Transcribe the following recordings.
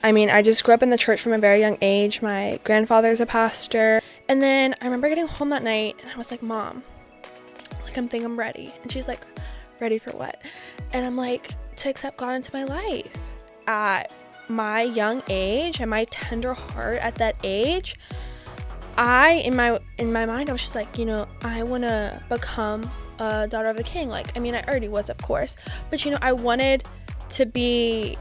I mean, I just grew up in the church from a very young age. My grandfather's a pastor. And then I remember getting home that night and I was like, Mom, like, I think I'm ready. And she's like, ready for what? And I'm like, to accept God into my life. At my young age and my tender heart at that age, in my mind, I was just like, I want to become a daughter of the King. Like, I mean, I already was, of course, but I wanted to be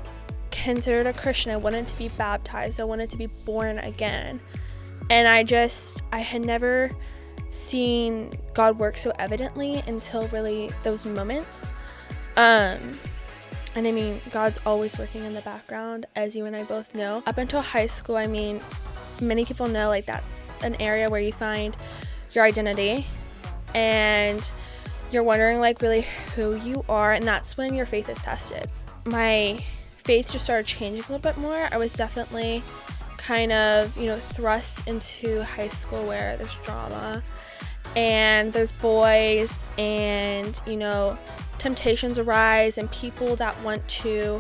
considered a Christian. I wanted to be baptized. I wanted to be born again. And I had never seen God work so evidently until really those moments. And I mean, God's always working in the background, as you and I both know. Up until high school, I mean, many people know, like, that's an area where you find your identity and you're wondering, like, really who you are, and that's when your faith is tested. My faith just started changing a little bit more. I was definitely kind of, thrust into high school where there's drama and there's boys and, temptations arise and people that want to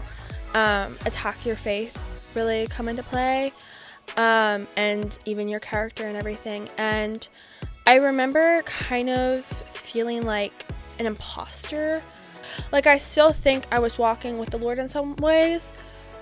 attack your faith really come into play, and even your character and everything. And I remember kind of feeling like an imposter. Like, I still think I was walking with the Lord in some ways,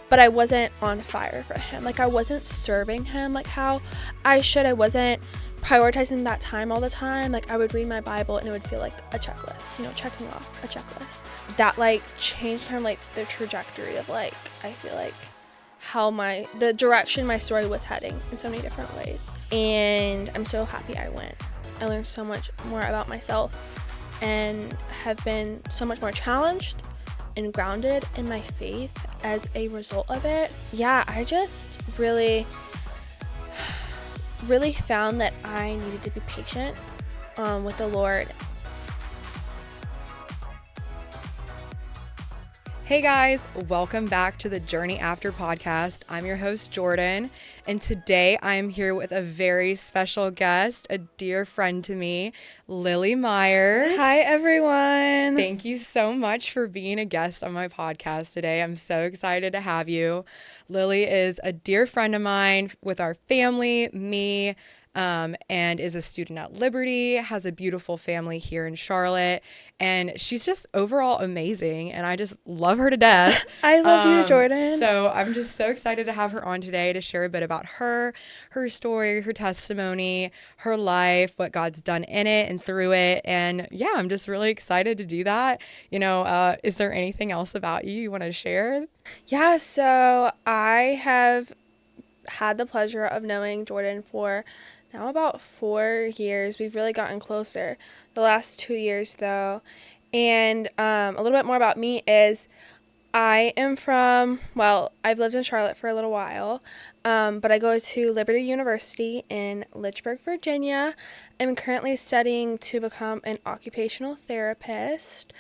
but I wasn't on fire for him. Like, I wasn't serving him like how I should. I wasn't prioritizing that time all the time. Like, I would read my Bible and it would feel like a checklist, checking off a checklist. That, like, changed kind of, like, the trajectory of, like, I feel like how the direction my story was heading in so many different ways. And I'm so happy I went. I learned so much more about myself and have been so much more challenged and grounded in my faith as a result of it. Yeah, I just really found that I needed to be patient with the Lord. Hey guys, welcome back to the Journey After podcast. I'm your host, Jordan, and today I am here with a very special guest, a dear friend to me, Lilly Myers. Hi, everyone. Thank you so much for being a guest on my podcast today. I'm so excited to have you. Lilly is a dear friend of mine with our family, me, and is a student at Liberty, has a beautiful family here in Charlotte, and she's just overall amazing, and I just love her to death. I love you, Jordan. So I'm just so excited to have her on today to share a bit about her story, her testimony, her life, what God's done in it and through it, and yeah, I'm just really excited to do that. Is there anything else about you want to share? Yeah, so I have had the pleasure of knowing Jordan for now about 4 years. We've really gotten closer the last 2 years, though. And a little bit more about me is I've lived in Charlotte for a little while, but I go to Liberty University in Lynchburg, Virginia. I'm currently studying to become an occupational therapist,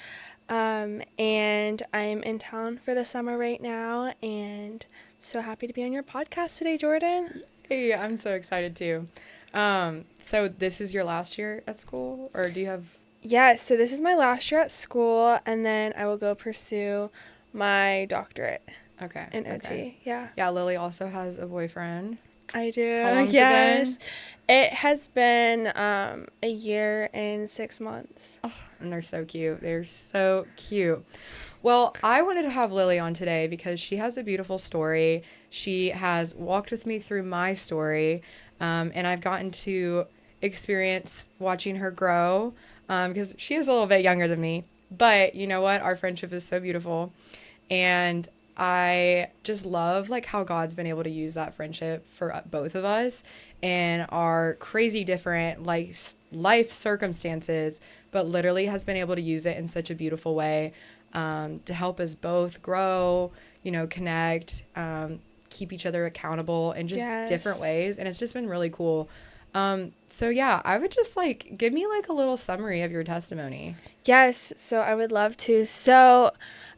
and I'm in town for the summer right now, and so happy to be on your podcast today, Jordan. Hey, I'm so excited too. So this is your last year at school, or do you have? Yeah, so this is my last year at school, and then I will go pursue my doctorate. Okay. In OT. Okay. Yeah. Yeah, Lilly also has a boyfriend. I do. How long's yes. it been? It has been a year and 6 months. Oh, and they're so cute. They're so cute. Well, I wanted to have Lilly on today because she has a beautiful story. She has walked with me through my story, and I've gotten to experience watching her grow because she is a little bit younger than me. But you know what? Our friendship is so beautiful, and I just love like how God's been able to use that friendship for both of us in our crazy different life circumstances, but literally has been able to use it in such a beautiful way to help us both grow, connect, keep each other accountable in just different ways. And it's just been really cool. So yeah, I would just give me a little summary of your testimony. Yes, so I would love to. So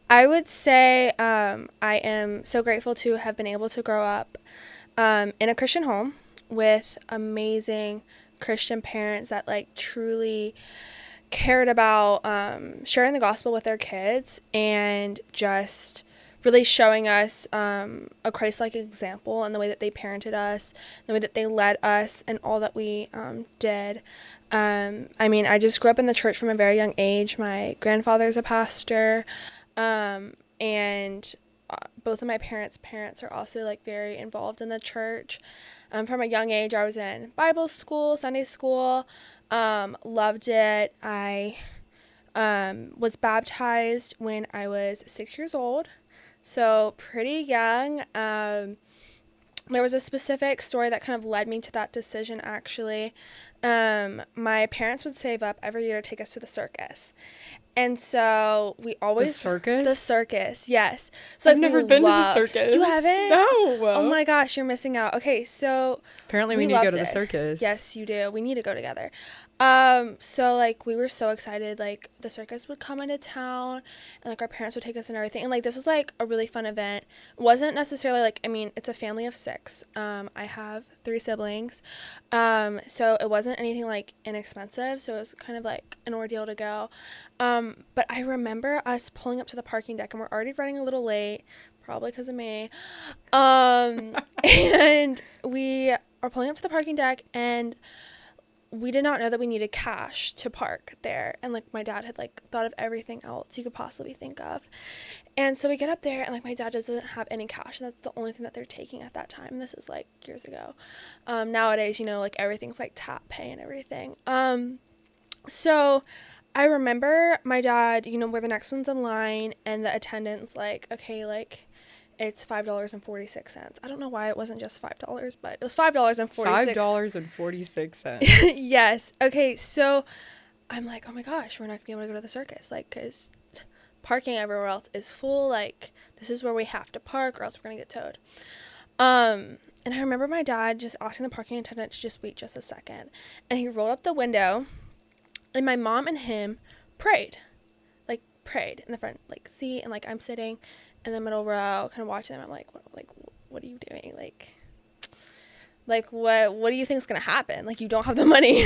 I would say I am so grateful to have been able to grow up in a Christian home with amazing Christian parents that truly cared about sharing the gospel with their kids and just really showing us a Christ-like example in the way that they parented us, the way that they led us, and all that we did. I mean, I just grew up in the church from a very young age. My grandfather's a pastor, and both of my parents are also like very involved in the church. From a young age, I was in Bible school, Sunday school, loved it. I was baptized when I was 6 years old, so pretty young. There was a specific story that kind of led me to that decision, actually. My parents would save up every year to take us to the circus. And so we always... The circus? The circus, yes. So I've never been to the circus. You haven't? No. Oh my gosh, you're missing out. Okay, so... Apparently we need to go to the circus. Yes, you do. We need to go together. So like we were so excited, like the circus would come into town and like our parents would take us and everything, and like this was like a really fun event. It wasn't necessarily like, I mean, it's a family of 6. I have 3 siblings, so it wasn't anything like inexpensive, so it was kind of like an ordeal to go. But I remember us pulling up to the parking deck, and we're already running a little late, probably because of me, and we are pulling up to the parking deck, and we did not know that we needed cash to park there. And like my dad had like thought of everything else you could possibly think of. And so we get up there, and like my dad doesn't have any cash. And that's the only thing that they're taking at that time. This is like years ago. Nowadays, you know, like everything's like tap pay and everything. So I remember my dad, you know, we're the next ones in line, and the attendant's like, okay, like it's $5.46. I don't know why it wasn't just $5, but it was $5.46. $5.46. Yes. Okay, so I'm like, oh my gosh, we're not gonna be able to go to the circus, like, because parking everywhere else is full. Like, this is where we have to park, or else we're gonna get towed. And I remember my dad just asking the parking attendant to just wait just a second, and he rolled up the window, and my mom and him prayed in the front like seat, and like I'm sitting in the middle row, kind of watching them. I'm like, what are you doing? Like, what do you think is gonna happen? Like, you don't have the money.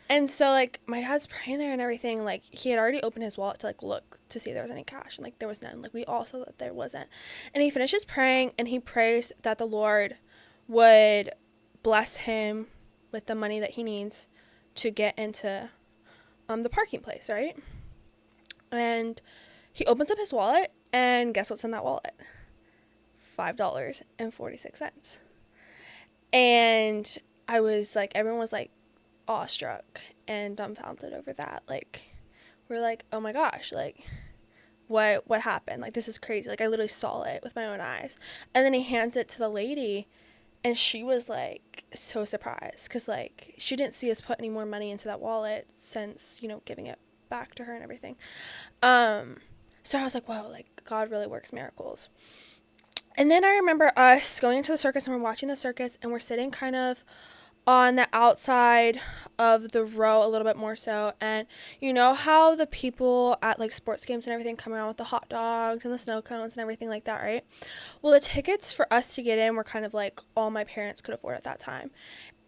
And so, like, my dad's praying there and everything. Like, he had already opened his wallet to, like, look to see if there was any cash. And, like, there was none. Like, we all saw that there wasn't. And he finishes praying, and he prays that the Lord would bless him with the money that he needs to get into the parking place, right? And he opens up his wallet, and guess what's in that wallet? $5.46. And I was like, everyone was like awestruck and dumbfounded over that. Like, we're like, oh my gosh, like what happened? Like, this is crazy. Like, I literally saw it with my own eyes. And then he hands it to the lady, and she was like so surprised, because like she didn't see us put any more money into that wallet since, you know, giving it back to her and everything. So I was like, wow, like God really works miracles. And then I remember us going into the circus, and we're watching the circus, and we're sitting kind of on the outside of the row a little bit more so. And you know how the people at like sports games and everything come around with the hot dogs and the snow cones and everything like that, right? Well, the tickets for us to get in were kind of like all my parents could afford at that time.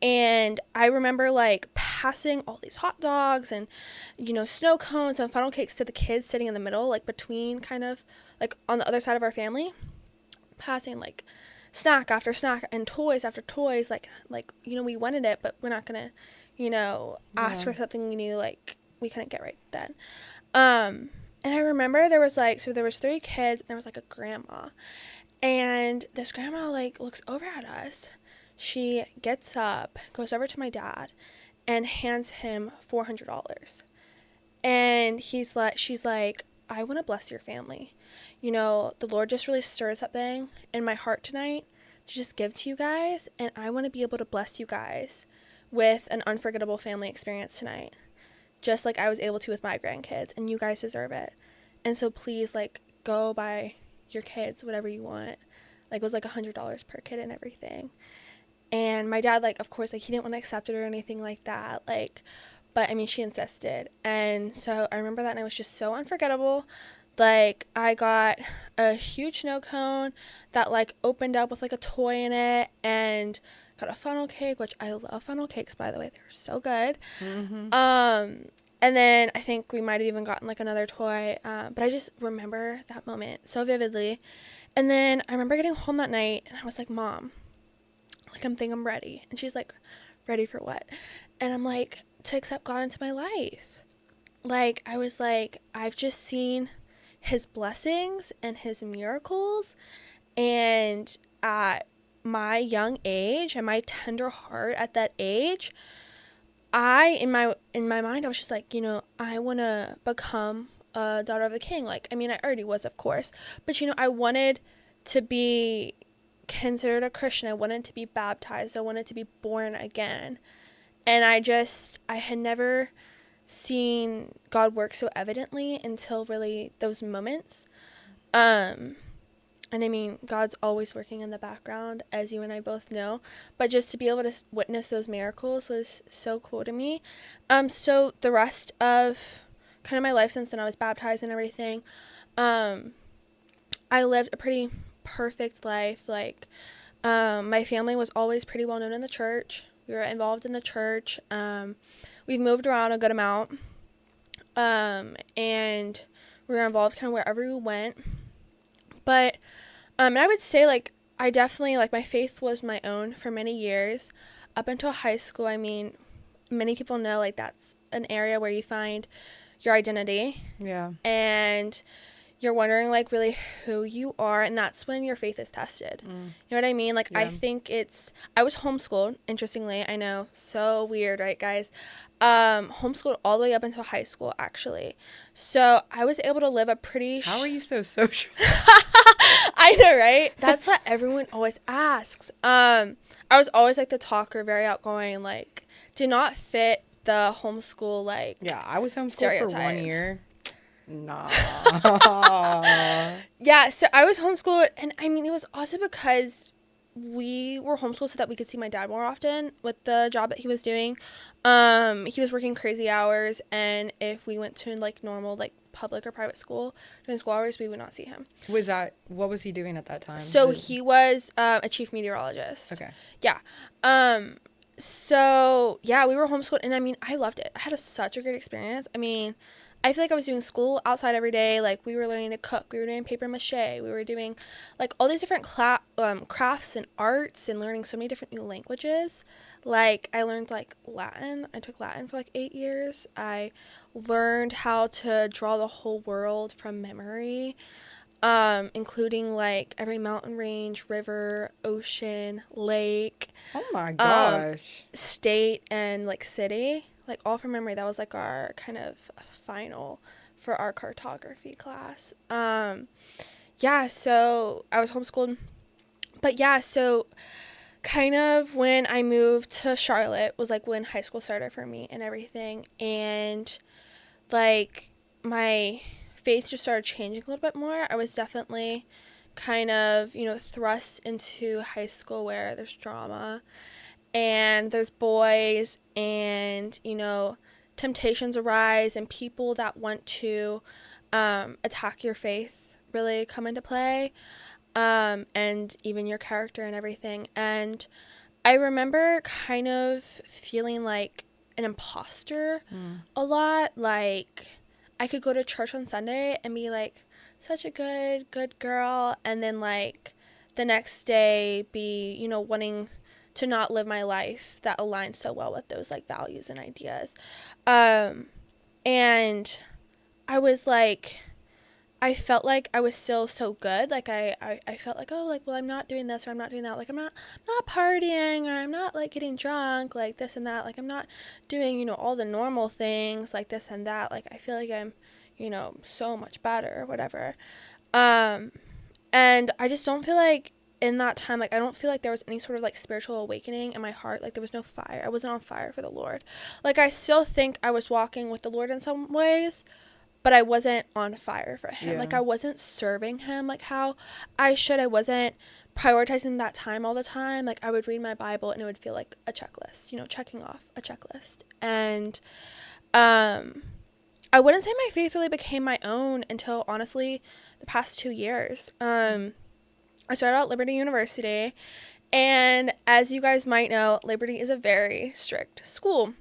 And I remember like passing all these hot dogs and, you know, snow cones and funnel cakes to the kids sitting in the middle, like between kind of like on the other side of our family, passing like snack after snack and toys after toys, like you know, we wanted it, but we're not gonna, you know, ask for something we knew like we couldn't get right then. And I remember there was 3 kids, and there was like a grandma, and this grandma like looks over at us. She gets up, goes over to my dad, and hands him $400. And she's like, I want to bless your family. You know, the Lord just really stirred something in my heart tonight to just give to you guys, and I want to be able to bless you guys with an unforgettable family experience tonight, just like I was able to with my grandkids, and you guys deserve it. And so please, like, go buy your kids whatever you want. Like, it was like $100 per kid and everything. And my dad, like, of course, like, he didn't want to accept it or anything like that, like, but I mean, she insisted. And so I remember that, and it was just so unforgettable. Like, I got a huge snow cone that like opened up with like a toy in it, and got a funnel cake, which I love funnel cakes, by the way. They're so good. Mm-hmm. And then I think we might have even gotten like another toy. But I just remember that moment so vividly. And then I remember getting home that night and I was like, Mom, like I'm ready. And she's like, ready for what? And I'm like, to accept God into my life. Like, I was like, I've just seen his blessings and his miracles. And at my young age and my tender heart at that age, in my mind, I was just like, I want to become a daughter of the king. Like, I mean, I already was, of course, but I wanted to be considered a Christian. I wanted to be baptized. I wanted to be born again. And I had never seen God work so evidently until really those moments. And I mean, God's always working in the background, as you and I both know. But just to be able to witness those miracles was so cool to me. So the rest of kind of my life since then, I was baptized and everything. I lived a pretty perfect life. Like, my family was always pretty well known in the church. We were involved in the church. We've moved around a good amount. And we were involved kind of wherever we went. But and I would say, like, I definitely, like, my faith was my own for many years. Up until high school, I mean, many people know, like, that's an area where you find your identity. Yeah. And you're wondering, like, really who you are. And that's when your faith is tested. You know what I mean? Like, Yeah. I think I was homeschooled, interestingly. I know, so weird, right, guys? Homeschooled all the way up until high school, actually. So I was able to live a pretty... How are you so social? I know, right? That's what everyone always asks. I was always like the talker, very outgoing, like did not fit the homeschool like Yeah, I was homeschooled stereotype. for 1 year. Nah. Yeah, so I was homeschooled, and I mean it was also because we were homeschooled so that we could see my dad more often with the job that he was doing. He was working crazy hours, and if we went to like normal like public or private school during school hours, we would not see him. What was he doing at that time? So he was a chief meteorologist. Okay. Yeah. So yeah, we were homeschooled, and I mean I loved it. I had such a great experience. I mean, I feel like I was doing school outside every day. Like, we were learning to cook. We were doing paper mache. We were doing, like, all these different crafts and arts and learning so many different new languages. Like, I learned, like, Latin. I took Latin for, like, 8 years. I learned how to draw the whole world from memory, including, like, every mountain range, river, ocean, lake. Oh, my gosh. State and, like, city. Like, all from memory. That was, like, our kind of final for our cartography class. Yeah, so I was homeschooled. But, yeah, so kind of when I moved to Charlotte was, like, when high school started for me and everything. And, like, my faith just started changing a little bit more. I was definitely kind of, thrust into high school where there's drama and there's boys and, temptations arise and people that want to attack your faith really come into play, and even your character and everything. And I remember kind of feeling like an imposter a lot. Like, I could go to church on Sunday and be like such a good girl, and then like the next day be, wanting to not live my life that aligns so well with those like values and ideas. And I was like, I felt like I was still so good. Like I felt like, oh, like, well, I'm not doing this or I'm not doing that. Like, I'm not partying, or I'm not like getting drunk, like this and that. Like, I'm not doing, all the normal things like this and that. Like, I feel like I'm, so much better or whatever. And I just don't feel like in that time, like, I don't feel like there was any sort of like spiritual awakening in my heart. Like, there was no fire. I wasn't on fire for the Lord. Like, I still think I was walking with the Lord in some ways, but I wasn't on fire for him. Yeah. Like, I wasn't serving him like how I should. I wasn't prioritizing that time all the time. Like, I would read my Bible and it would feel like a checklist, checking off a checklist. And I wouldn't say my faith really became my own until, honestly, the past 2 years. I started out at Liberty University, and as you guys might know, Liberty is a very strict school.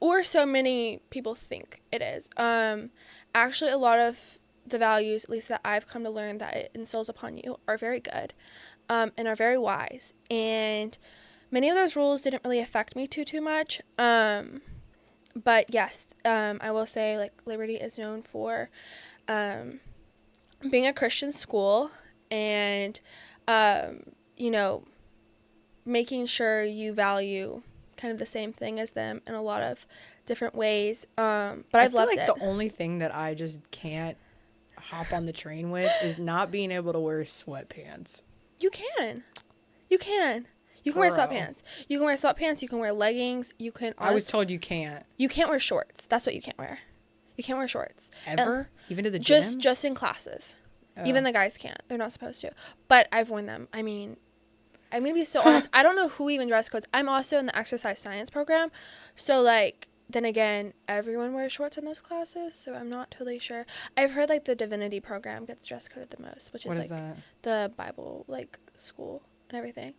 or so many people think it is. Actually, a lot of the values, at least that I've come to learn that it instills upon you, are very good, and are very wise. And many of those rules didn't really affect me too much. But yes, I will say, like, Liberty is known for being a Christian school, and you know, making sure you value kind of the same thing as them in a lot of different ways. But I've loved it. The only thing that I just can't hop on the train with is not being able to wear sweatpants. You can. You can. You can wear sweatpants. You can wear sweatpants. You can wear leggings. You can. I was told you can't. You can't wear shorts. That's what you can't wear. You can't wear shorts. Ever? Even to the gym? Just in classes. Oh. Even the guys can't. They're not supposed to. But I've worn them. I mean, I'm going to be so honest. I don't know who even dress codes. I'm also in the exercise science program. So, like, then again, everyone wears shorts in those classes. So I'm not totally sure. I've heard, like, the divinity program gets dress coded the most, which is, like, that? The Bible, like, school and everything.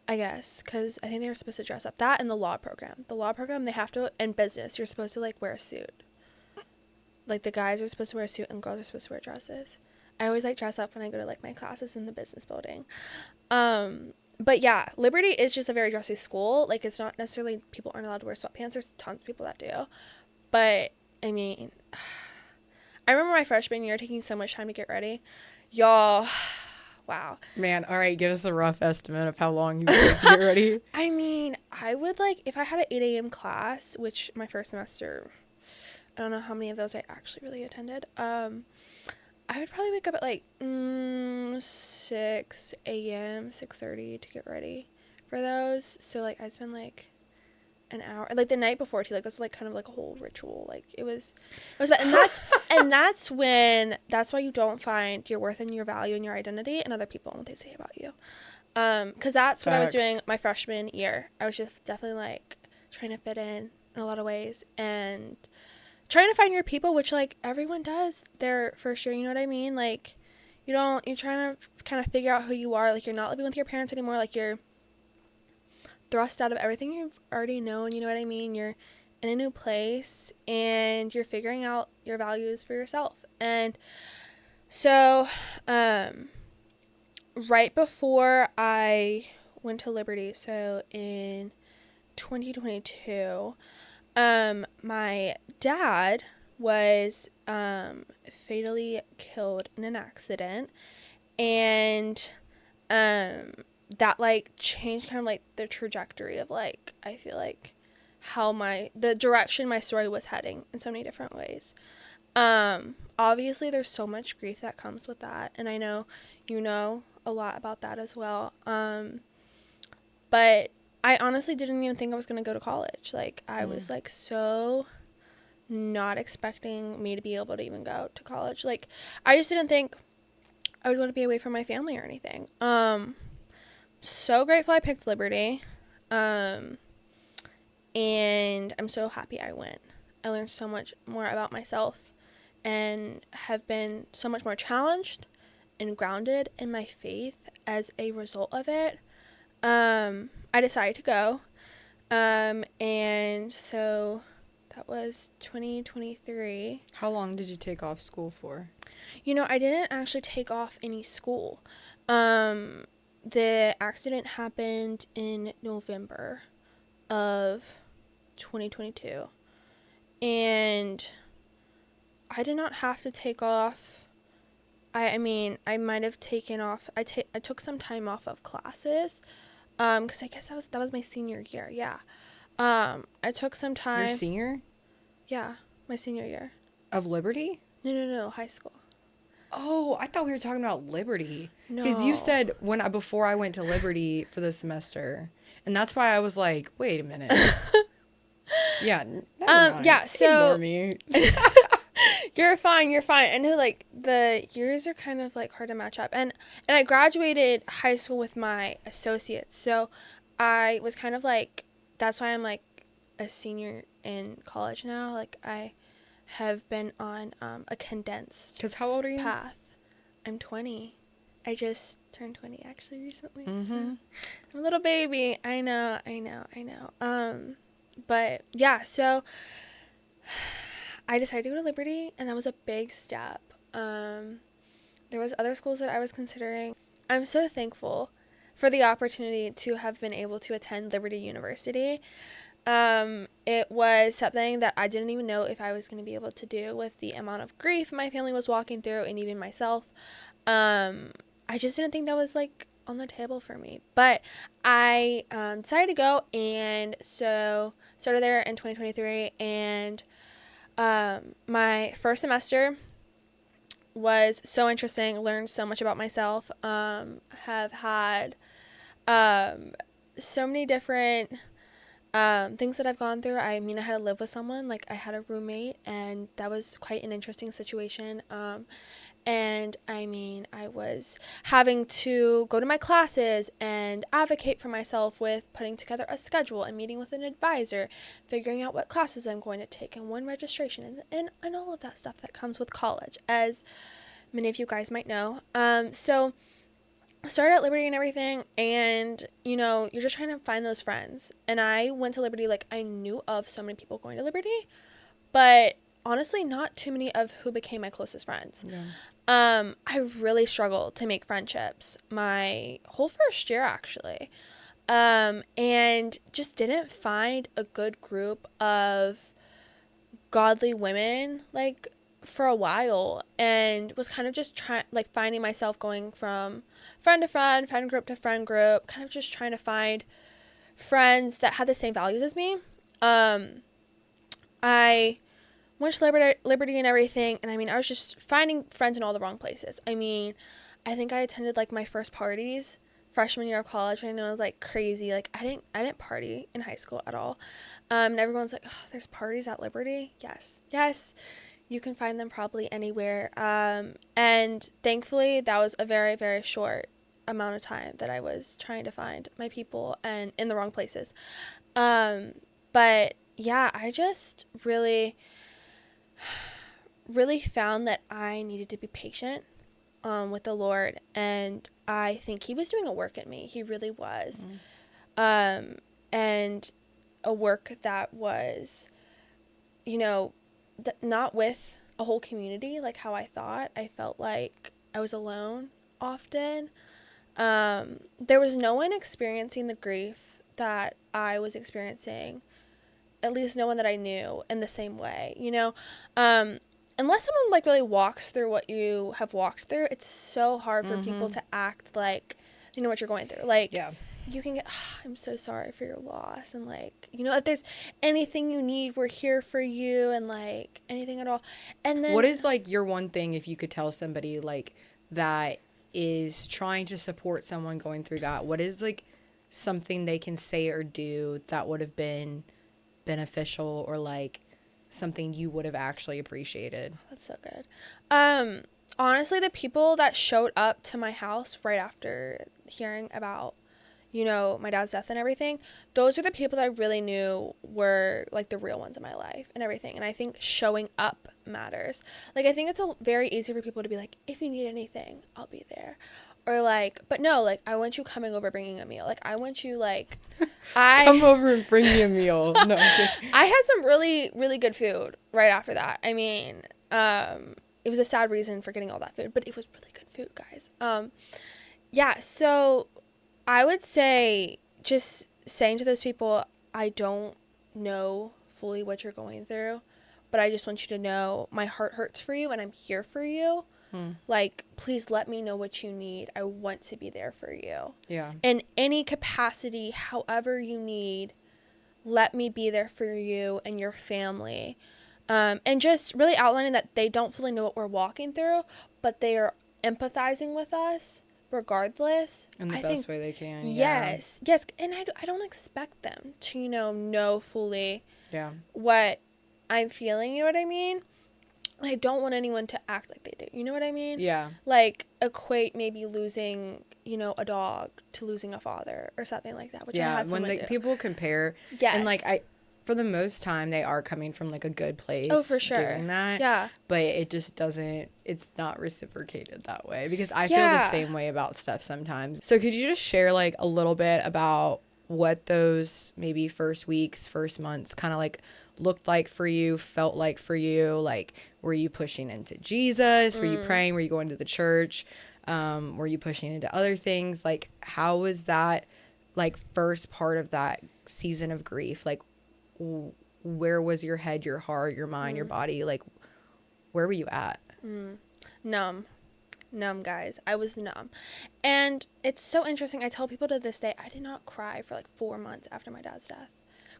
I guess, because I think they were supposed to dress up. That and the law program. The law program, they have to, and business, you're supposed to, like, wear a suit. Like, the guys are supposed to wear a suit and girls are supposed to wear dresses. I always, like, dress up when I go to, like, my classes in the business building. But yeah, Liberty is just a very dressy school. Like, it's not necessarily people aren't allowed to wear sweatpants. There's tons of people that do. But, I mean, I remember my freshman year taking so much time to get ready. Y'all, wow. Man, all right, give us a rough estimate of how long you would take to get ready. I mean, I would, like, if I had an 8 a.m. class, which my first semester, I don't know how many of those I actually really attended. I would probably wake up at, like, 6 a.m., 6:30 to get ready for those. So, like, I'd spend, like, an hour. Like, the night before, too. Like, it was, like, kind of, like, a whole ritual. Like, it was bad. And that's why you don't find your worth and your value and your identity in other people and what they say about you. Because that's what I was doing my freshman year. I was just definitely, like, trying to fit in a lot of ways. And trying to find your people, which, like, everyone does their first year, you know what I mean? Like, you're trying to kind of figure out who you are. Like, you're not living with your parents anymore. Like, you're thrust out of everything you've already known, you know what I mean? You're in a new place, and you're figuring out your values for yourself. And so, right before I went to Liberty, so in 2022, my dad was fatally killed in an accident, and that, like, changed kind of, like, the trajectory of, like, I feel like how the direction my story was heading in so many different ways. Obviously there's so much grief that comes with that, and I know you know a lot about that as well. But I honestly didn't even think I was going to go to college. Like, I was, like, so not expecting me to be able to even go to college. Like, I just didn't think I would want to be away from my family or anything. So grateful I picked Liberty. And I'm so happy I went. I learned so much more about myself and have been so much more challenged and grounded in my faith as a result of it. I decided to go, and so that was 2023. How long did you take off school for? You know, I didn't actually take off any school. The accident happened in November of 2022, and I did not have to take off. I mean, I might have taken off. I took some time off of classes. Because I guess that was my senior year, yeah. I took some time. Your senior? Yeah, my senior year. Of Liberty? No, high school. Oh, I thought we were talking about Liberty. No. Because you said before I went to Liberty for the semester, and that's why I was like, wait a minute. Yeah. Never mind. Yeah. So ignore me. You're fine. I know, like, the years are kind of, like, hard to match up. And I graduated high school with my associates. So I was kind of, like, that's why I'm, like, a senior in college now. Like, I have been on a condensed Because how old are you? path. I'm 20. I just turned 20 actually recently. Mm-hmm. So I'm a little baby. I know. But yeah, so I decided to go to Liberty, and that was a big step. There was other schools that I was considering. I'm so thankful for the opportunity to have been able to attend Liberty University. It was something that I didn't even know if I was going to be able to do with the amount of grief my family was walking through, and even myself. I just didn't think that was like on the table for me. But I decided to go, and so started there in 2023. And my first semester was so interesting. Learned so much about myself. Have had so many different things that I've gone through. I mean, I had to live with someone. Like, I had a roommate, and that was quite an interesting situation. And I mean, I was having to go to my classes and advocate for myself with putting together a schedule and meeting with an advisor, figuring out what classes I'm going to take and when registration and all of that stuff that comes with college, as many of you guys might know. So started at Liberty and everything, and you're just trying to find those friends. And I went to Liberty, like, I knew of so many people going to Liberty, but honestly not too many of who became my closest friends. Yeah. I really struggled to make friendships my whole first year, actually. And just didn't find a good group of godly women, like, for a while, and was kind of just finding myself going from friend to friend group to friend group, kind of just trying to find friends that had the same values as me. I went to Liberty and everything, and I mean, I was just finding friends in all the wrong places. I mean, I think I attended like my first parties freshman year of college, and I know it was like crazy. Like, I didn't party in high school at all. And everyone's like, oh, there's parties at Liberty. Yes, you can find them probably anywhere. And thankfully that was a very, very short amount of time that I was trying to find my people and in the wrong places. But yeah, I just really found that I needed to be patient with the Lord, and I think he was doing a work in me. He really was. And a work that was, not with a whole community like how I thought. I felt like I was alone often. There was no one experiencing the grief that I was experiencing, at least no one that I knew in the same way, unless someone like really walks through what you have walked through. It's so hard for people to act like you know what you're going through. Like, Yeah. you can get, I'm so sorry for your loss, and like, if there's anything you need, we're here for you, and like anything at all. And then What is like your one thing, if you could tell somebody like that is trying to support someone going through that, what is like something they can say or do that would have been beneficial, or like something you would have actually appreciated? That's so good. Honestly, the people that showed up to my house right after hearing about, my dad's death and everything, those are the people that I really knew were like the real ones in my life and everything. And I think showing up matters. Like, I think it's very easy for people to be like, if you need anything, I'll be there. Or like, but no, like, I want you coming over, bringing a meal. Like, I want you, like, Come over and bring me a meal. No, I'm kidding. I had some really, really good food right after that. I mean, it was a sad reason for getting all that food, but it was really good food, guys. Yeah, so I would say just saying to those people, I don't know fully what you're going through, but I just want you to know my heart hurts for you and I'm here for you. Like, please let me know what you need. I want to be there for you. Yeah. In any capacity, however you need, let me be there for you and your family. And just really outlining that they don't fully know what we're walking through, but they are empathizing with us regardless. In the best way they can. Yes. And I don't expect them to, know fully what I'm feeling, you know what I mean? I don't want anyone to act like they do. You know what I mean? Yeah. Like, equate maybe losing, a dog to losing a father or something like that. Which I had when someone do. people compare. Yes. And like for the most time, they are coming from like a good place. Oh, for sure. Doing that. Yeah. But it just doesn't, it's not reciprocated that way, because I feel the same way about stuff sometimes. So could you just share like a little bit about what those maybe first weeks, first months kind of like looked like for you, felt like for you? Like, were you pushing into Jesus? Were you praying? Were you going to the church? Were you pushing into other things? Like, how was that like first part of that season of grief? Like, where was your head, your heart, your mind, your body? Like, where were you at? Numb, guys. I was numb. And it's so interesting. I tell people to this day, I did not cry for like 4 months after my dad's death.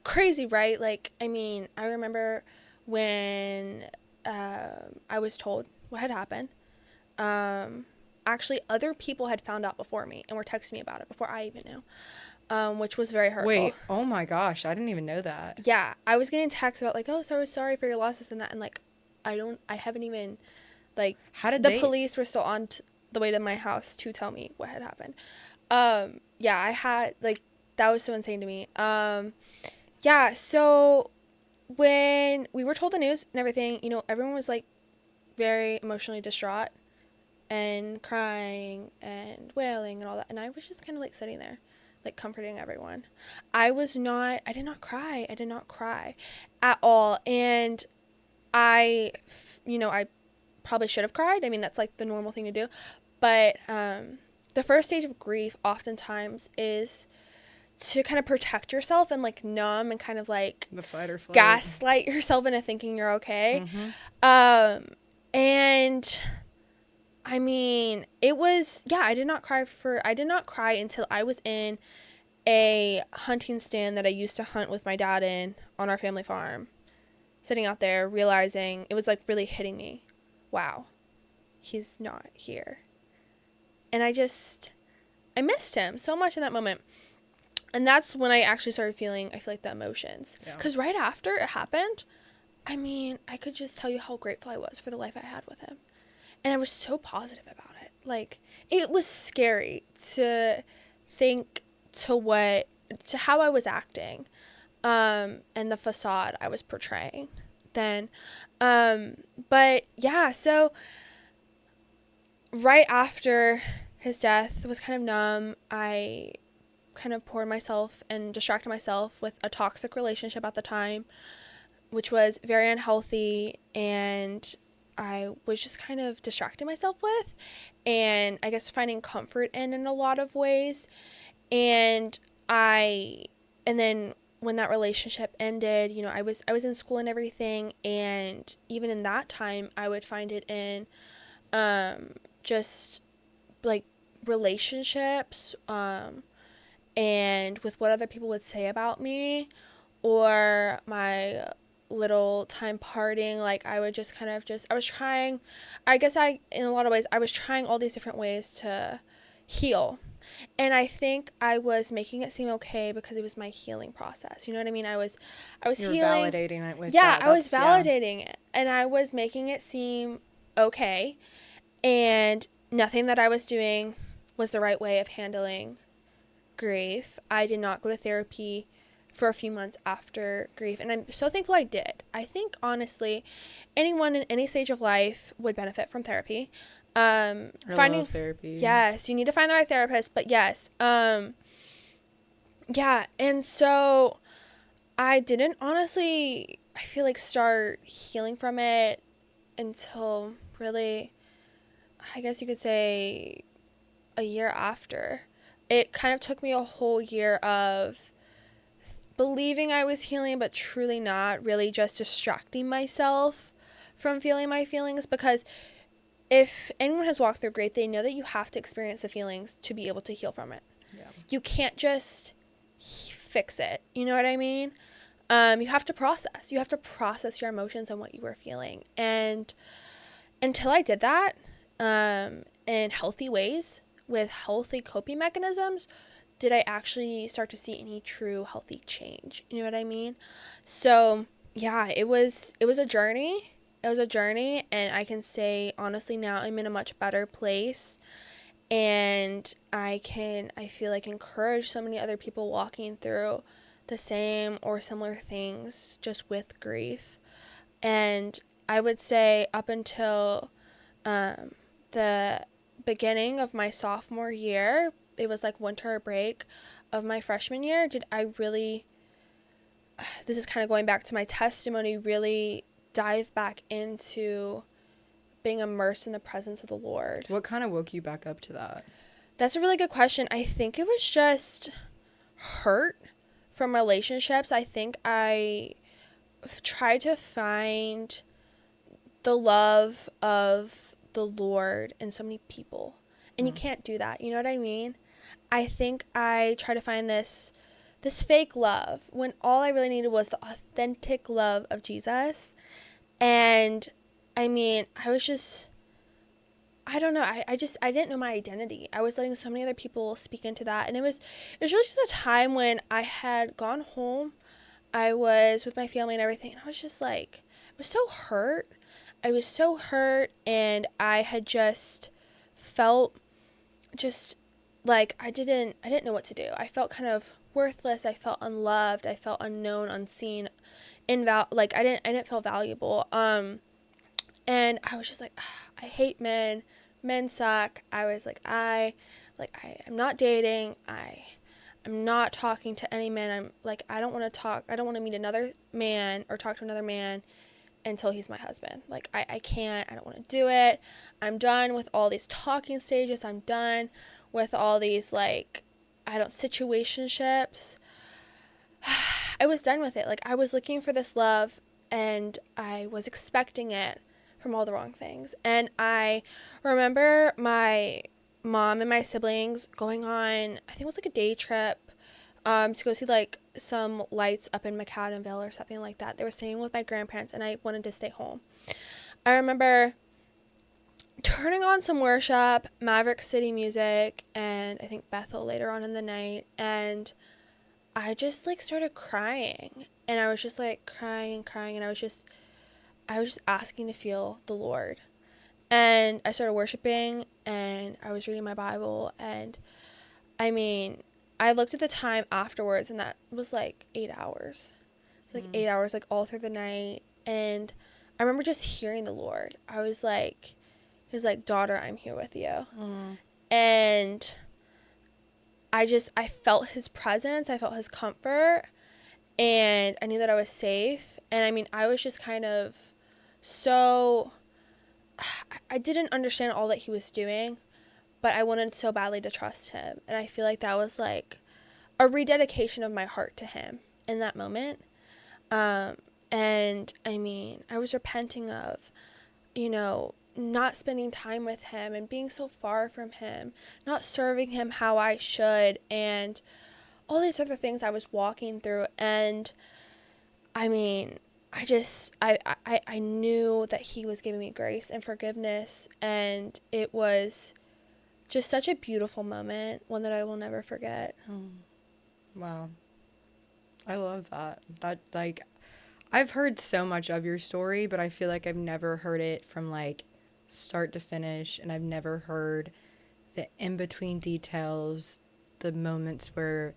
Crazy, right? Like, I mean, I remember when I was told what had happened. Actually, other people had found out before me and were texting me about it before I even knew, which was very hurtful. Wait, oh my gosh, I didn't even know that. Yeah, I was getting texts about like, oh, sorry for your losses and that, and like, I haven't even, like, how did the police were still on the way to my house to tell me what had happened. Yeah, I had, like, that was so insane to me. Yeah, so when we were told the news and everything, you know, everyone was like very emotionally distraught and crying and wailing and all that, and I was just kind of like sitting there, like, comforting everyone. I did not cry at all. And I probably should have cried. I mean, that's like the normal thing to do. But the first stage of grief oftentimes is to kind of protect yourself and like numb and kind of like the fight or flight, gaslight yourself into thinking you're okay. And I mean, it was, yeah, I did not cry until I was in a hunting stand that I used to hunt with my dad in on our family farm. Sitting out there, realizing, it was like really hitting me. Wow, he's not here. And I missed him so much in that moment. And that's when I actually started feeling, I feel like, the emotions. Because right after it happened, I mean, I could just tell you how grateful I was for the life I had with him. And I was so positive about it. Like, it was scary to think to how I was acting, and the facade I was portraying then. But yeah, so right after his death, I was kind of numb. I kind of poured myself and distracted myself with a toxic relationship at the time, which was very unhealthy, and I was just kind of distracting myself with, and I guess finding comfort in a lot of ways. And then when that relationship ended, you know, I was in school and everything, and even in that time, I would find it in just like relationships, and with what other people would say about me, or my little time partying. Like, I would just kind of I was trying, in a lot of ways, I was trying all these different ways to heal. And I think I was making it seem okay because it was my healing process. You know what I mean? I was You're healing. validating it with Yeah, that. I was validating it. And I was making it seem okay. And nothing that I was doing was the right way of handling grief. I did not go to therapy for a few months after grief, and I'm so thankful I did. I think, honestly, anyone in any stage of life would benefit from therapy. Finding therapy. Yes, you need to find the right therapist, but yes. Yeah, and so I didn't honestly, I feel like, start healing from it until really, I guess you could say, a year after. It kind of took me a whole year of believing I was healing, but truly not, really just distracting myself from feeling my feelings, because if anyone has walked through grief, they know that you have to experience the feelings to be able to heal from it. Yeah. You can't just fix it. You know what I mean? You have to process. You have to process your emotions and what you were feeling. And until I did that, in healthy ways, with healthy coping mechanisms, did I actually start to see any true healthy change. You know what I mean? So yeah, it was a journey. It was a journey, and I can say honestly now I'm in a much better place, and I feel like encourage so many other people walking through the same or similar things just with grief. And I would say up until the beginning of my sophomore year, it was like winter break of my freshman year, did I really, this is kind of going back to my testimony, really dive back into being immersed in the presence of the Lord. What kind of woke you back up to that? That's a really good question. I think it was just hurt from relationships. I think I tried to find the love of the Lord in so many people. And you can't do that. You know what I mean? I think I tried to find this fake love when all I really needed was the authentic love of Jesus. And I mean, I was just, I don't know. I didn't know my identity. I was letting so many other people speak into that. And it was really just a time when I had gone home. I was with my family and everything. And I was just like, I was so hurt. I was so hurt. And I had just felt just like I didn't know what to do. I felt kind of worthless. I felt unloved. I felt unknown, unseen, like I didn't feel valuable. And I was just like, I hate men. Men suck. I was like, I'm not dating. I'm not talking to any man. I'm like, I don't want to talk. I don't want to meet another man or talk to another man until he's my husband. Like, I can't. I don't want to do it. I'm done with all these talking stages. I'm done with all these, like, situationships. I was done with it. Like, I was looking for this love, and I was expecting it from all the wrong things. And I remember my mom and my siblings going on, I think it was like a day trip, to go see like some lights up in McAdenville or something like that. They were staying with my grandparents, and I wanted to stay home. I remember turning on some worship, Maverick City music, and I think Bethel later on in the night, and I just like started crying, and I was just like crying, and I was just asking to feel the Lord. And I started worshiping, and I was reading my Bible, and I mean, I looked at the time afterwards, and that was like 8 hours. It's like 8 hours, like all through the night. And I remember just hearing the Lord. I was like, he was like, daughter, I'm here with you. And I felt his presence. I felt his comfort, and I knew that I was safe. And I mean, I was just kind of so, I didn't understand all that he was doing, but I wanted so badly to trust him. And I feel like that was like a rededication of my heart to him in that moment. And I mean, I was repenting of, not spending time with him and being so far from him, not serving him how I should, and all these other things I was walking through. And I mean, I knew that he was giving me grace and forgiveness, and it was just such a beautiful moment, one that I will never forget. Wow. I love that. Like, I've heard so much of your story, but I feel like I've never heard it from, like, start to finish, and I've never heard the in-between details, the moments where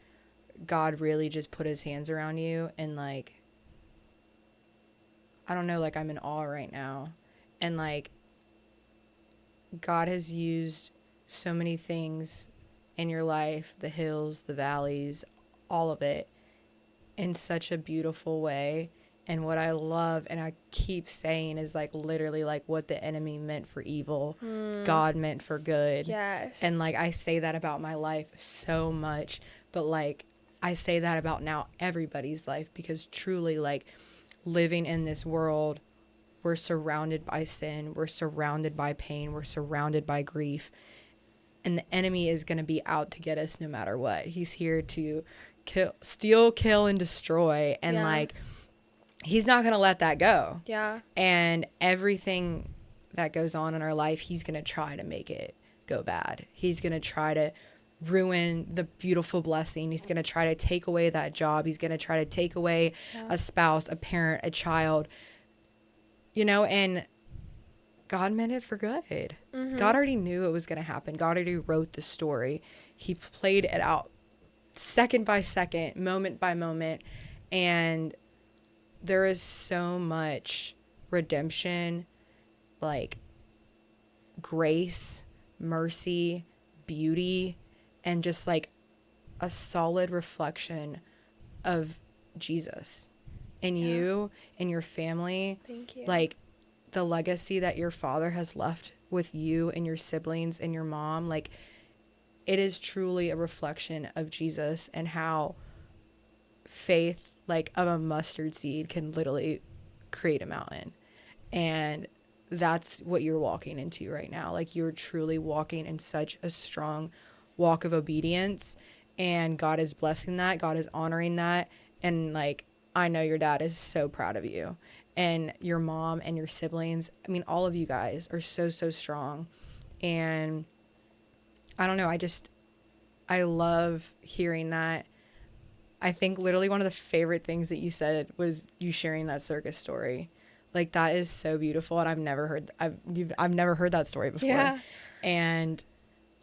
God really just put his hands around you, and, like, I don't know, like, I'm in awe right now. And, like, God has used so many things in your life, the hills, the valleys, all of it, in such a beautiful way. And what I love, and I keep saying, is, like, literally, like, what the enemy meant for evil, God meant for good. Yes. And, like, I say that about my life so much, but, like, I say that about now everybody's life, because truly, like, living in this world, we're surrounded by sin, we're surrounded by pain, we're surrounded by grief, and the enemy is going to be out to get us no matter what. He's here to steal, kill, and destroy, and like, he's not going to let that go. Yeah. And everything that goes on in our life, he's going to try to make it go bad. He's going to try to ruin the beautiful blessing. He's going to try to take away that job. He's going to try to take away a spouse, a parent, a child, and God meant it for good. God already knew it was going to happen. God already wrote the story. He played it out second by second, moment by moment. And there is so much redemption, like grace, mercy, beauty, and just like a solid reflection of Jesus in you and your family. Thank you. Like the legacy that your father has left with you and your siblings and your mom, like it is truly a reflection of Jesus and how faith, like of a mustard seed, can literally create a mountain. And that's what you're walking into right now. Like you're truly walking in such a strong walk of obedience, and God is blessing that. God is honoring that. And like, I know your dad is so proud of you, and your mom and your siblings. I mean, all of you guys are so, so strong. And I don't know. I love hearing that. I think literally one of the favorite things that you said was you sharing that circus story. Like that is so beautiful, and I've never heard that story before. Yeah. And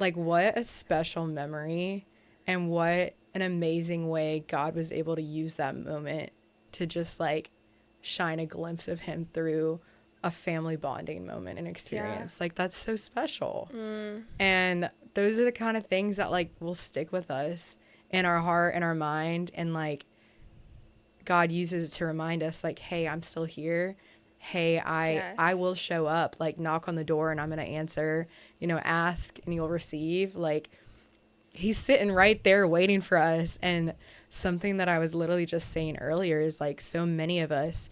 like what a special memory, and what an amazing way God was able to use that moment to just like shine a glimpse of him through a family bonding moment and experience. Like that's so special. And those are the kind of things that like will stick with us in our heart and our mind, and like God uses it to remind us like, hey, I'm still here. Hey, I will show up. Like knock on the door and I'm going to answer, ask and you'll receive. Like he's sitting right there waiting for us. And something that I was literally just saying earlier is like so many of us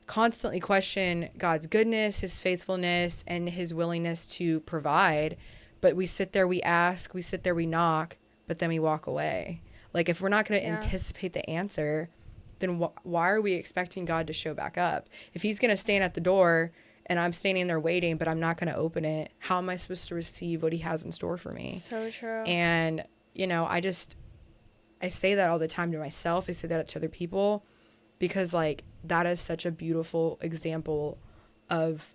constantly question God's goodness, his faithfulness, and his willingness to provide. But we sit there, we ask, we sit there, we knock, but then we walk away. Like if we're not going to anticipate the answer, then why are we expecting God to show back up? If he's going to stand at the door and I'm standing there waiting, but I'm not going to open it, how am I supposed to receive what he has in store for me? So true. And, I say that all the time to myself. I say that to other people because, like, that is such a beautiful example of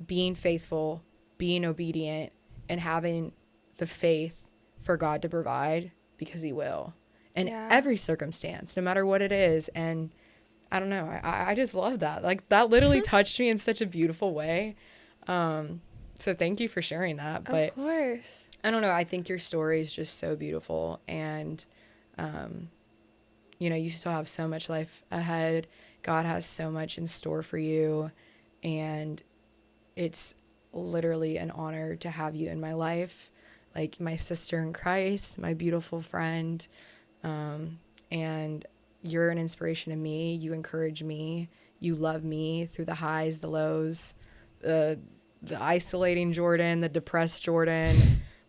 being faithful, being obedient, and having the faith for God to provide, because he will. In every circumstance, no matter what it is. And I don't know, I just love that. Like that literally touched me in such a beautiful way. So thank you for sharing that. But of course. I don't know, I think your story is just so beautiful. And, you still have so much life ahead. God has so much in store for you. And it's literally an honor to have you in my life. Like my sister in Christ, my beautiful friend. And you're an inspiration to me. You encourage me. You love me through the highs, the lows, the isolating Jordan, the depressed Jordan,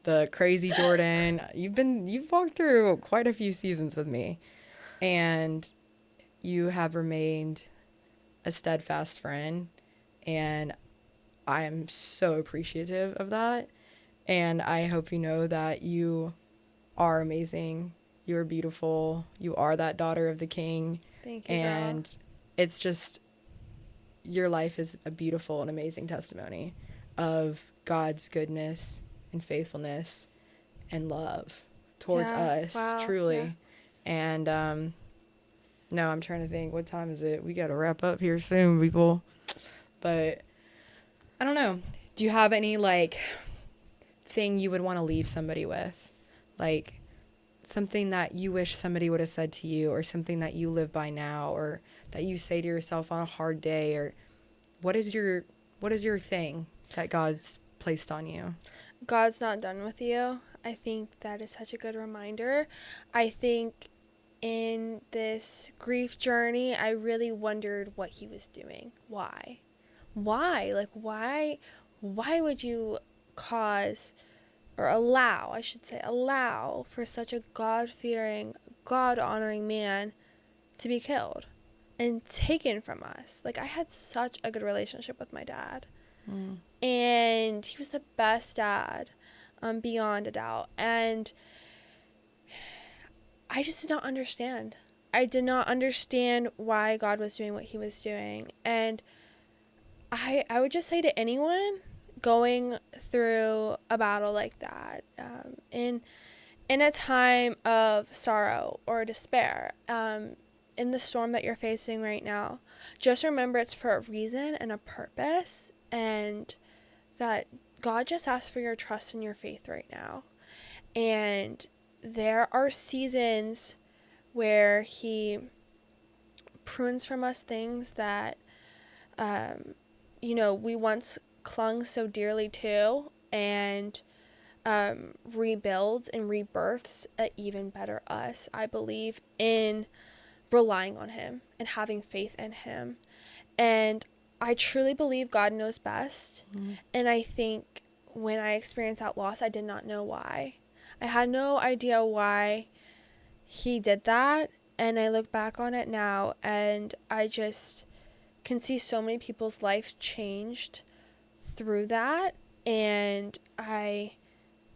the crazy Jordan. You've walked through quite a few seasons with me, and you have remained a steadfast friend, and I am so appreciative of that. And I hope you know that you are amazing. You're beautiful. You are that daughter of the King. Thank you, and girl. It's just, your life is a beautiful and amazing testimony of God's goodness and faithfulness and love towards us, truly. Yeah. And no, I'm trying to think, what time is it? We got to wrap up here soon, people. But I don't know. Do you have any like thing you would want to leave somebody with? Like something that you wish somebody would have said to you, or something that you live by now, or that you say to yourself on a hard day, or what is your thing that God's placed on you? God's not done with you. I think that is such a good reminder. I think in this grief journey, I really wondered what he was doing. Why? Like, why would you cause, or allow for such a God-fearing, God-honoring man to be killed and taken from us? Like, I had such a good relationship with my dad. And he was the best dad, beyond a doubt. And I just did not understand. I did not understand why God was doing what he was doing. And I would just say to anyone going through a battle like that, and in a time of sorrow or despair, in the storm that you're facing right now, just remember it's for a reason and a purpose, and that God just asks for your trust and your faith right now. And there are seasons where He prunes from us things that, we once clung so dearly to, and rebuilds and rebirths an even better us. I believe in relying on Him and having faith in Him. And I truly believe God knows best. Mm-hmm. And I think when I experienced that loss, I did not know why. I had no idea why He did that. And I look back on it now and I just can see so many people's lives changed through that. And I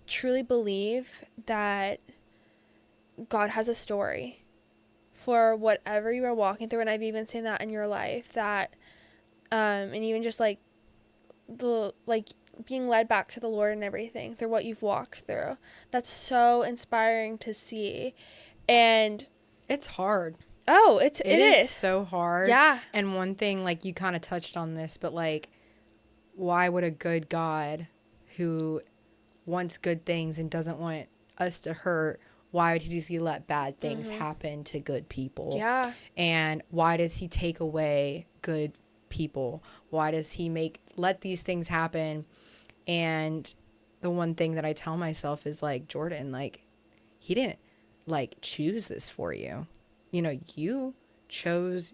truly believe that God has a story for whatever you are walking through. And I've even seen that in your life, that and even just like the being led back to the Lord and everything through what you've walked through. That's so inspiring to see. And It's hard. oh, it It is is. so hard. Yeah. And one thing, like, you kind of touched on this, but like, why would a good God who wants good things and doesn't want us to hurt, why would he let bad things happen to good people? Yeah. And why does he take away good people? Why does he let these things happen? And the one thing that I tell myself is like, Jordan, like, he didn't like choose this for you. You know, you chose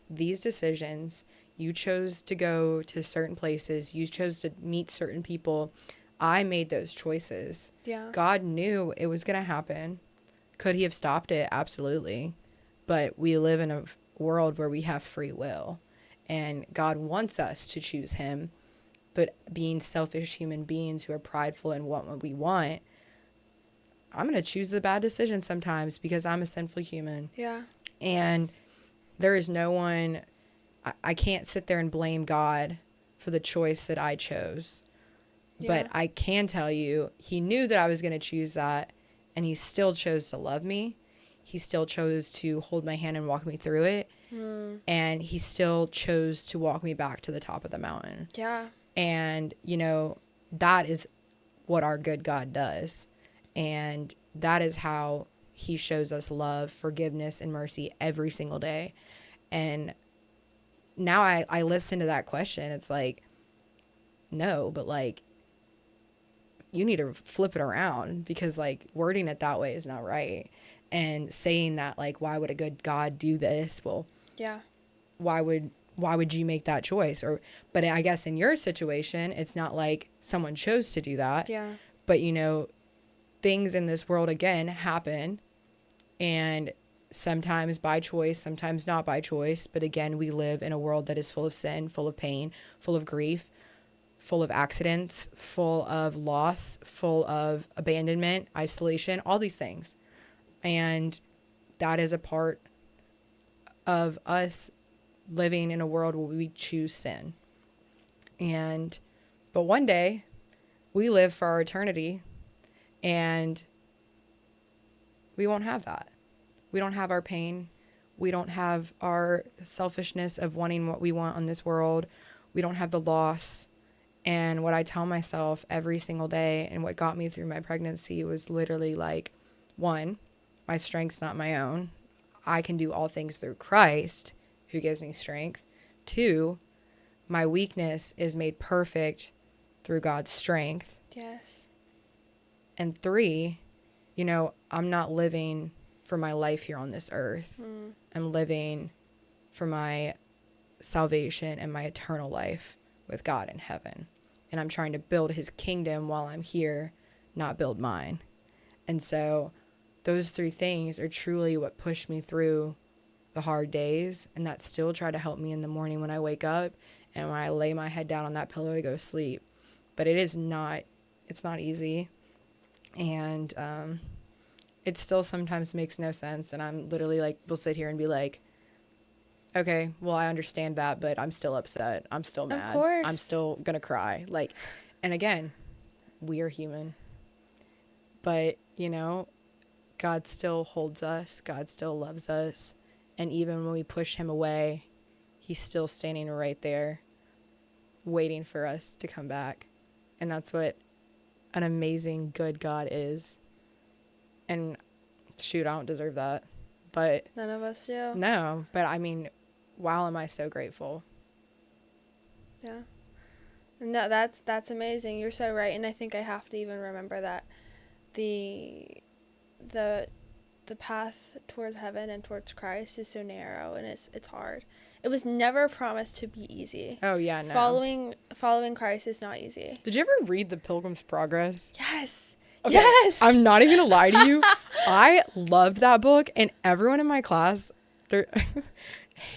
these decisions. You chose to go to certain places. You chose to meet certain people. I made those choices. Yeah. God knew it was going to happen. Could he have stopped it? Absolutely. But we live in a world where we have free will. And God wants us to choose him. But being selfish human beings who are prideful and want what we want, I'm going to choose the bad decision sometimes because I'm a sinful human. Yeah. And there is no one, I can't sit there and blame God for the choice that I chose. Yeah. But I can tell you, he knew that I was going to choose that, and he still chose to love me. He still chose to hold my hand and walk me through it. And he still chose to walk me back to the top of the mountain. Yeah. And, you know, that is what our good God does. And that is how he shows us love, forgiveness, and mercy every single day. And now I listen to that question. It's like, no, but like, you need to flip it around, because like wording it that way is not right. And saying that, like, why would a good God do this? Well, Yeah. why would you make that choice? But I guess in your situation, it's not like someone chose to do that. Yeah. But, you know, things in this world, again, happen, and sometimes by choice, sometimes not by choice. But again, we live in a world that is full of sin, full of pain, full of grief, full of accidents, full of loss, full of abandonment, isolation, all these things. And that is a part of us living in a world where we choose sin. But one day we live for our eternity, and we won't have that. We don't have our pain. We don't have our selfishness of wanting what we want on this world. We don't have the loss. And what I tell myself every single day, and what got me through my pregnancy, was literally like, one, my strength's not my own. I can do all things through Christ, who gives me strength. Two, my weakness is made perfect through God's strength. Yes. And three, you know, I'm not living for my life here on this earth. I'm living for my salvation and my eternal life with God in heaven. And I'm trying to build his kingdom while I'm here, not build mine. And so those three things are truly what pushed me through the hard days, and that still try to help me in the morning when I wake up and when I lay my head down on that pillow to go to sleep. But it's not easy. And it still sometimes makes no sense. And I'm literally like, we'll sit here and be like, okay, well, I understand that, but I'm still upset. I'm still mad. Of course. I'm still going to cry. Like, and again, we are human. But, you know, God still holds us. God still loves us. And even when we push him away, he's still standing right there waiting for us to come back. And that's what an amazing, good God is. And shoot, I don't deserve that. But None of us do. no, but I mean, wow, am I so grateful. Yeah. No, that's amazing. You're so right. And I think I have to even remember that the path towards heaven and towards Christ is so narrow, and it's hard. It was never promised to be easy. Oh, yeah, no. Following Christ is not easy. Did you ever read The Pilgrim's Progress? Yes. Okay, Yes. I'm not even gonna lie to you. I loved that book, and everyone in my class,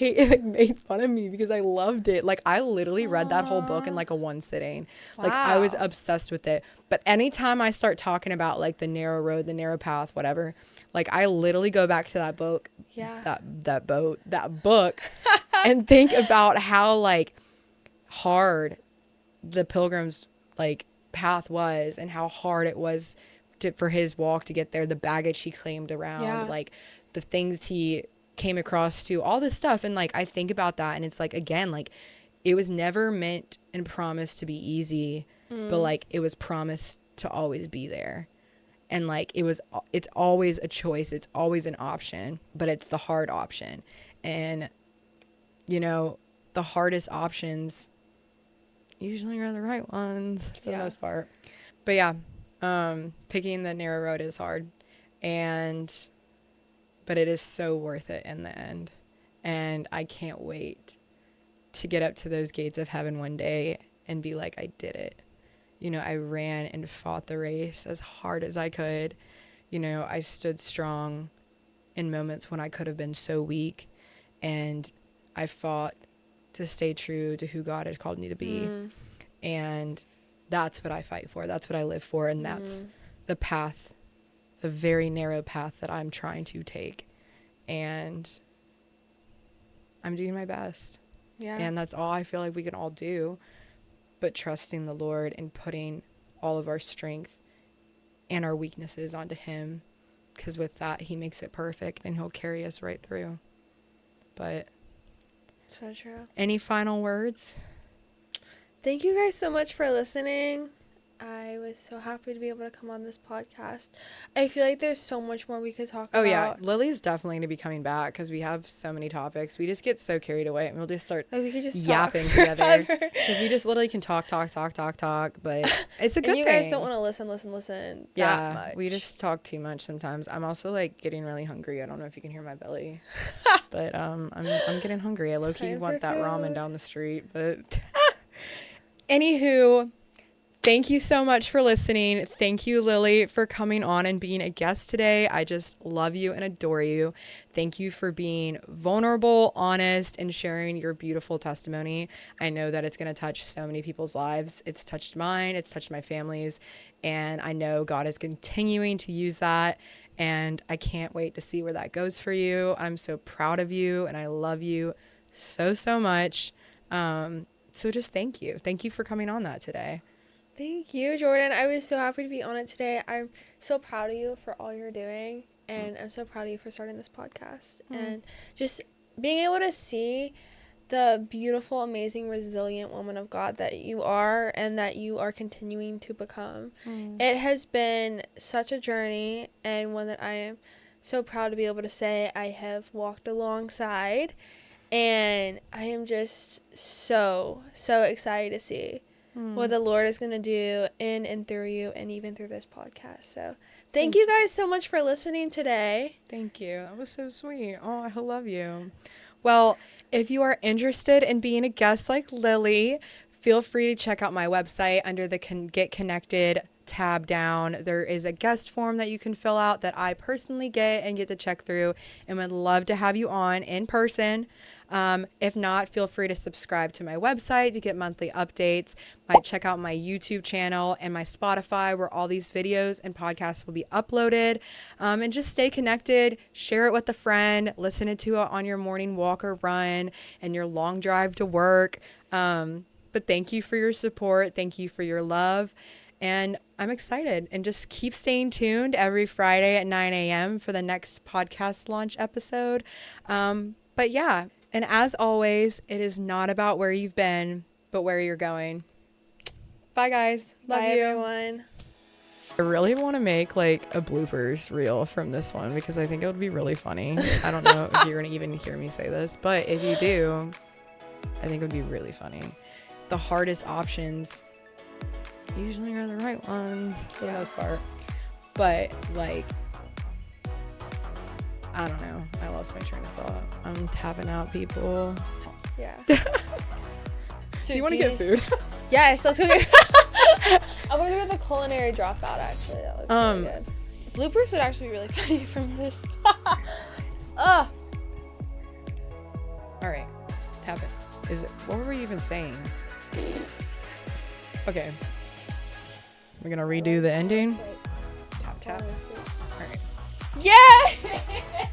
made fun of me because I loved it. Like, I literally read that whole book in like a one sitting. Wow. Like, I was obsessed with it. But anytime I start talking about like the narrow road, the narrow path, whatever, like I literally go back to that book, that book, and think about how like hard the Pilgrim's like path was, and how hard it was for his walk to get there, the baggage he claimed around, like the things he came across, to all this stuff. And like I think about that, and it's like, again, like it was never meant and promised to be easy, but like it was promised to always be there. And like it's always a choice, it's always an option, but it's the hard option. And you know, the hardest options usually are the right ones for the most part. But yeah, picking the narrow road is hard, but it is so worth it in the end. And I can't wait to get up to those gates of heaven one day and be like, I did it. You know, I ran and fought the race as hard as I could. You know, I stood strong in moments when I could have been so weak, and I fought to stay true to who God has called me to be. And that's what I fight for. That's what I live for. And that's the path, the very narrow path that I'm trying to take. And I'm doing my best. Yeah. And that's all I feel like we can all do, but trusting the Lord and putting all of our strength and our weaknesses onto him. Because with that, he makes it perfect, and he'll carry us right through. But so true. Any final words? Thank you guys so much for listening. I was so happy to be able to come on this podcast. I feel like there's so much more we could talk about. Oh, yeah. Lily's definitely going to be coming back because we have so many topics. We just get so carried away, and we'll just start we could just yapping together. Because we just literally can talk. But it's a good thing. And you guys don't want to listen that much. We just talk too much sometimes. I'm also like getting really hungry. I don't know if you can hear my belly. But I'm getting hungry. I low-key want that ramen down the street. But anywho, thank you so much for listening. Thank you, Lily, for coming on and being a guest today. I just love you and adore you. Thank you for being vulnerable, honest, and sharing your beautiful testimony. I know that it's going to touch so many people's lives. It's touched mine. It's touched my family's. And I know God is continuing to use that. And I can't wait to see where that goes for you. I'm so proud of you, and I love you so, so much. So just thank you. Thank you for coming on that today. Thank you, Jordan. I was so happy to be on it today. I'm so proud of you for all you're doing, and I'm so proud of you for starting this podcast and just being able to see the beautiful, amazing, resilient woman of God that you are and that you are continuing to become. It has been such a journey, and one that I am so proud to be able to say I have walked alongside, and I am just so, so excited to see what the Lord is going to do in and through you, and even through this podcast. So thank you guys so much for listening today. Thank you. That was so sweet. Oh, I love you. Well, if you are interested in being a guest like Lily, feel free to check out my website under the Get Connected tab down. There is a guest form that you can fill out that I personally get to check through, and would love to have you on in person. If not, feel free to subscribe to my website to get monthly updates. Might check out my YouTube channel and my Spotify, where all these videos and podcasts will be uploaded. And just stay connected, share it with a friend, listen to it on your morning walk or run and your long drive to work. But thank you for your support. Thank you for your love. And I'm excited, and just keep staying tuned every Friday at 9 a.m. for the next podcast launch episode. But yeah, and as always, it is not about where you've been, but where you're going. Bye, guys. Love Bye, you. everyone. I really want to make like a bloopers reel from this one because I think it would be really funny. I don't know if you're going to even hear me say this, but if you do, I think it would be really funny. The hardest options usually are the right ones for the most part. But like, I don't know. I lost my train of thought. I'm tapping out people. Yeah. So do you want to get food? Yes, let's go get I want to go to the culinary dropout, actually. That looks really good. Bloopers would actually be really funny from this. All right. Tap it. What were we even saying? Okay. We're going to redo the ending. Tap, tap. All right. Yeah!